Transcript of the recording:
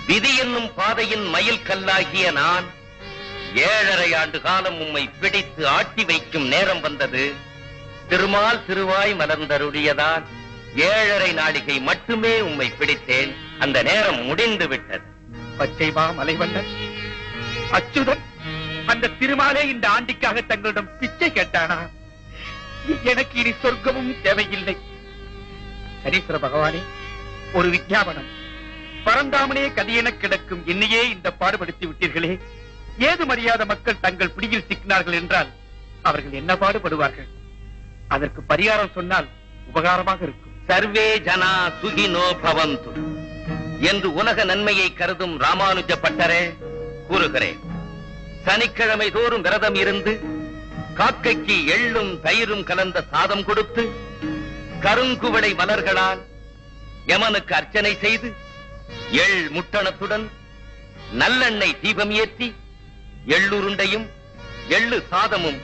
விதி என்னும் பாதையின் மயில் கல்லாகிய நான் 7.5 ஆண்டு காலம் உம்மை பிடித்து ஆட்டி வைக்கும் நேரம் வந்தது. திருமால் திருவாய் மலர்ந்தருளியதால் 7.5 நாழிகை மட்டுமே உம்மை பிடித்தேன். அந்த நேரம் முடிந்து விட்டது. பச்சைமா மலைவண்ணன் அச்சுதன் அந்த திருமாலே இந்த ஆண்டிக்காக தங்களிடம் பிச்சை கேட்டானா? எனக்கு இனி சொர்க்கமும் தேவையில்லை. சனீஸ்வர பகவானே, ஒரு விஞ்ஞாபனம். பரந்தாமனே கதியென கிடக்கும் என்னையே இந்த பாடுபடுத்தி விட்டீர்களே. ஏது மரியாத மக்கள் தங்கள் பிடியில் சிக்கினார்கள் என்றால் அவர்கள் என்ன பாடுபடுவார்கள்? அதற்கு பரிகாரம் சொன்னால் உபகாரமாக இருக்கும். சர்வே ஜனா சுகினோ பவந்து என்று உலக நன்மையை கருதும் ராமானுஜ பட்டரே கூறுகிறேன். சனிக்கிழமை தோறும் விரதம் இருந்து காக்கைக்கு எள்ளும் தயிரும் கலந்த சாதம் கொடுத்து கருங்குவளை மலர்களால் யமனுக்கு அர்ச்சனை செய்து எள் முட்டணத்துடன் நல்லெண்ணெய் தீபம் ஏற்றி எள்ளுருண்டையும் எள்ளு சாதமும்